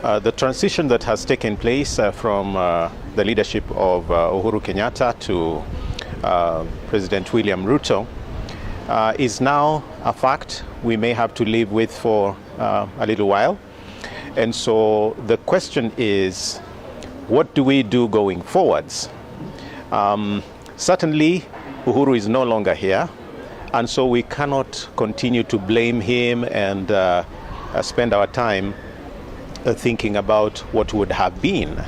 The transition that has taken place from the leadership of Uhuru Kenyatta to President William Ruto is now a fact we may have to live with for a little while. And so the question is, what do we do going forwards? Certainly, Uhuru is no longer here, and so we cannot continue to blame him and spend our time thinking about what would have been.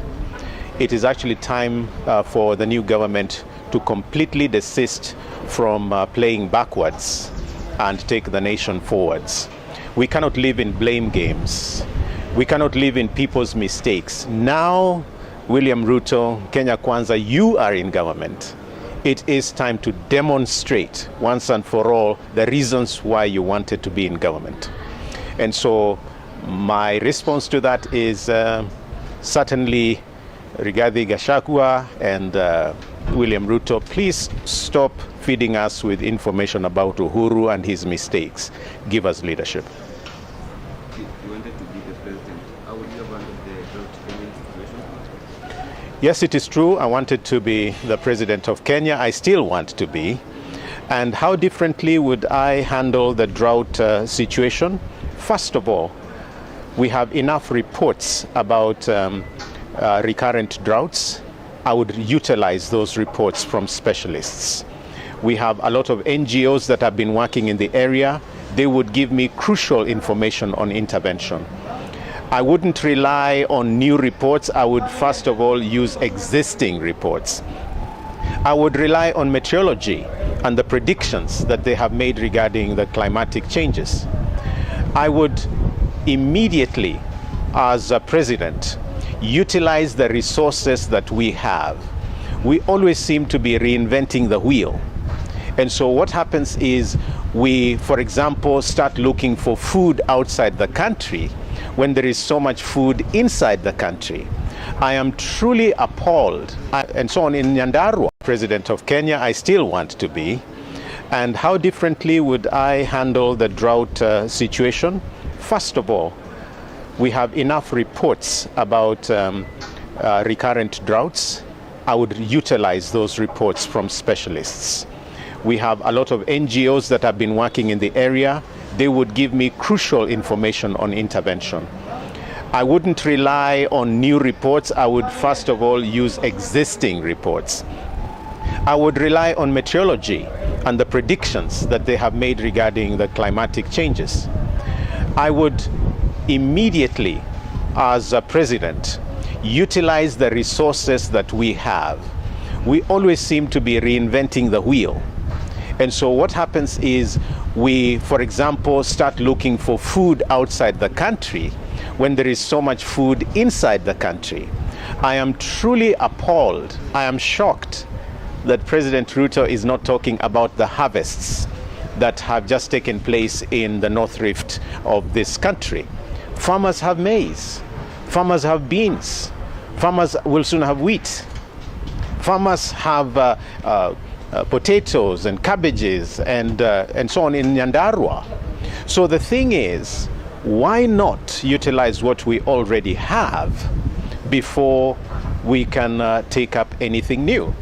It is actually time for the new government to completely desist from playing backwards and take the nation forwards. We cannot live in blame games. We cannot live in people's mistakes. Now, William Ruto, Kenya Kwanza, you are in government. It is time to demonstrate once and for all the reasons why you wanted to be in government. And so my response to that is certainly Rigathi Gachagua and William Ruto, please stop feeding us with information about Uhuru and his mistakes. Give us leadership. You wanted to be the president. How would you have handled the drought situation? Yes, it is true. I wanted to be the president of Kenya. I still want to be. And how differently would I handle the drought situation? First of all, we have enough reports about recurrent droughts. I would utilize those reports from specialists. We have a lot of NGOs that have been working in the area. They would give me crucial information on intervention. I wouldn't rely on new reports. I would first of all use existing reports. I would rely on meteorology and the predictions that they have made regarding the climatic changes. I would immediately, as a president, utilize the resources that we have. We always seem to be reinventing the wheel. And so what happens is we, for example, start looking for food outside the country when there is so much food inside the country. I am truly appalled. And so on in Nyandarua, president of Kenya, I still want to be. And how differently would I handle the drought situation? First of all, we have enough reports about recurrent droughts. I would utilize those reports from specialists. We have a lot of NGOs that have been working in the area. They would give me crucial information on intervention. I wouldn't rely on new reports. I would first of all use existing reports. I would rely on meteorology and the predictions that they have made regarding the climatic changes. I would immediately, as a president, utilize the resources that we have. We always seem to be reinventing the wheel. And so what happens is we, for example, start looking for food outside the country when there is so much food inside the country. I am truly appalled. I am shocked that President Ruto is not talking about the harvests that have just taken place in the North Rift of this country. Farmers have maize, farmers have beans, farmers will soon have wheat, farmers have potatoes and cabbages and so on in Nyandarua. So the thing is, why not utilize what we already have before we can take up anything new?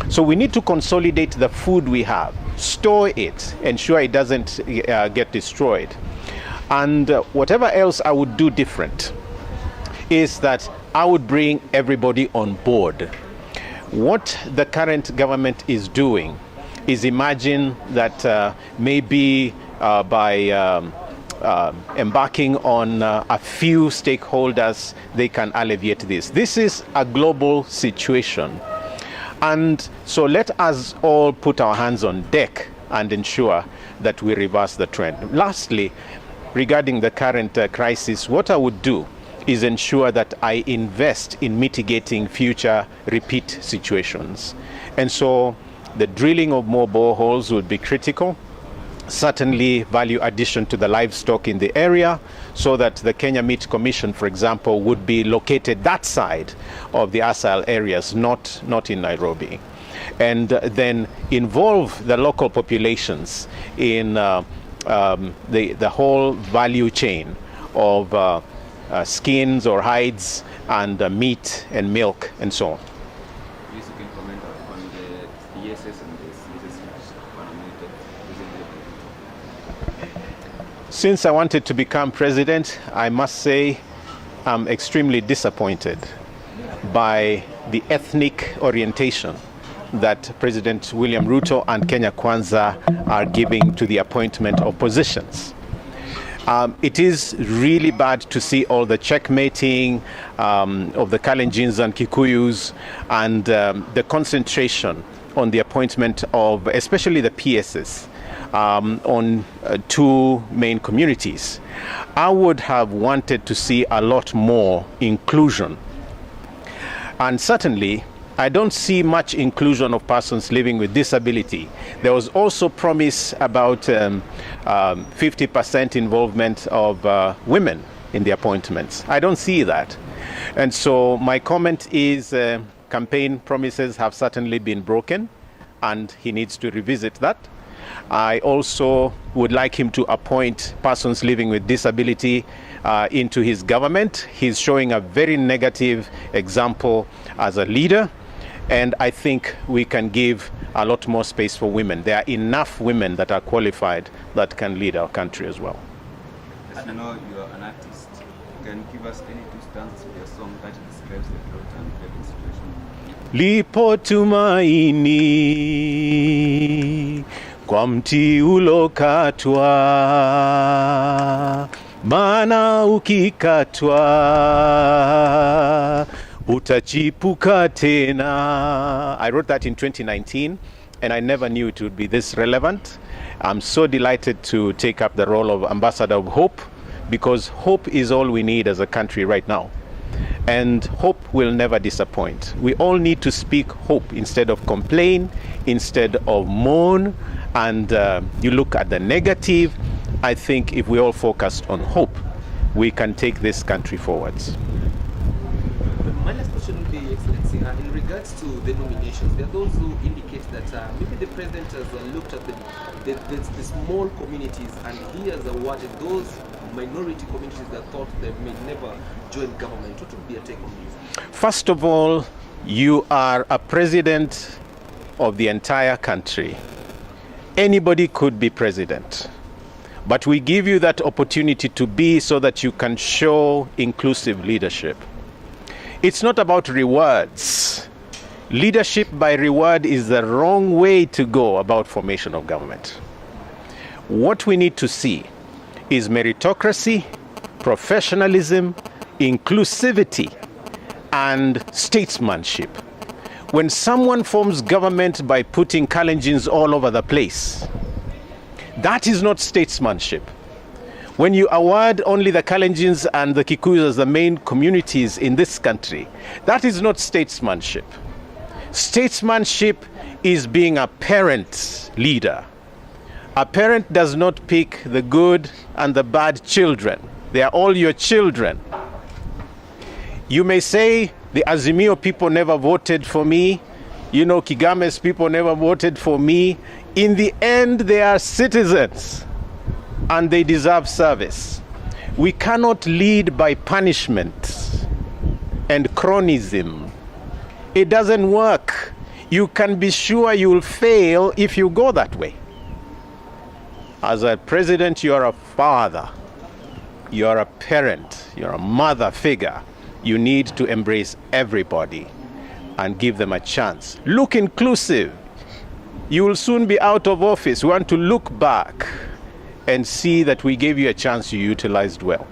So we need to consolidate the food we have, store it, ensure it doesn't get destroyed. And whatever else I would do different is that I would bring everybody on board. What the current government is doing is imagine that maybe by embarking on a few stakeholders, they can alleviate this. This is a global situation. And so let us all put our hands on deck and ensure that we reverse the trend. Lastly, regarding the current crisis, what I would do is ensure that I invest in mitigating future repeat situations. And so the drilling of more boreholes would be critical. Certainly value addition to the livestock in the area so that the Kenya Meat Commission, for example, would be located that side of the ASAL areas, not in Nairobi. And then involve the local populations in the whole value chain of skins or hides and meat and milk and so on. Please, you can comment on the ESS and the CSS nominated recently. Since I wanted to become president, I must say I'm extremely disappointed by the ethnic orientation that President William Ruto and Kenya Kwanza are giving to the appointment of positions. It is really bad to see all the checkmating of the Kalenjins and Kikuyus and the concentration on the appointment of especially the PSs on two main communities. I would have wanted to see a lot more inclusion. And certainly, I don't see much inclusion of persons living with disability. There was also promise about 50% involvement of women in the appointments. I don't see that. And so my comment is campaign promises have certainly been broken, and he needs to revisit that. I also would like him to appoint persons living with disability into his government. He's showing a very negative example as a leader. And I think we can give a lot more space for women. There are enough women that are qualified that can lead our country as well. As you know, you are an artist. Can you give us any two stanzas of your song that describes the drought and living situation? Lipo tumaini kwa mti ulokatwa, maana ukikatwa utachipuka tena. I wrote that in 2019, and I never knew it would be this relevant. I'm so delighted to take up the role of Ambassador of Hope, because hope is all we need as a country right now. And hope will never disappoint. We all need to speak hope instead of complain, instead of moan, and you look at the negative. I think if we all focused on hope, we can take this country forwards. My last question would be, Excellency, in regards to the nominations, there are those who indicate that maybe the president has looked at the small communities and he has awarded those minority communities that thought they may never join government. What would be a take on this? First of all, you are a president of the entire country. Anybody could be president. But we give you that opportunity to be so that you can show inclusive leadership. It's not about rewards. Leadership by reward is the wrong way to go about formation of government. What we need to see is meritocracy, professionalism, inclusivity, and statesmanship. When someone forms government by putting Kalenjins all over the place, that is not statesmanship. When you award only the Kalenjins and the Kikuyus as the main communities in this country, that is not statesmanship. Statesmanship is being a parent leader. A parent does not pick the good and the bad children. They are all your children. You may say the Azimio people never voted for me. You know, Kigame's people never voted for me. In the end, they are citizens and they deserve service. We cannot lead by punishment and cronyism. It doesn't work. You can be sure you'll fail if you go that way. As a president, you're a father, you're a parent, you're a mother figure. You need to embrace everybody and give them a chance. Look inclusive. You will soon be out of office. We want to look back and see that we gave you a chance you utilized well.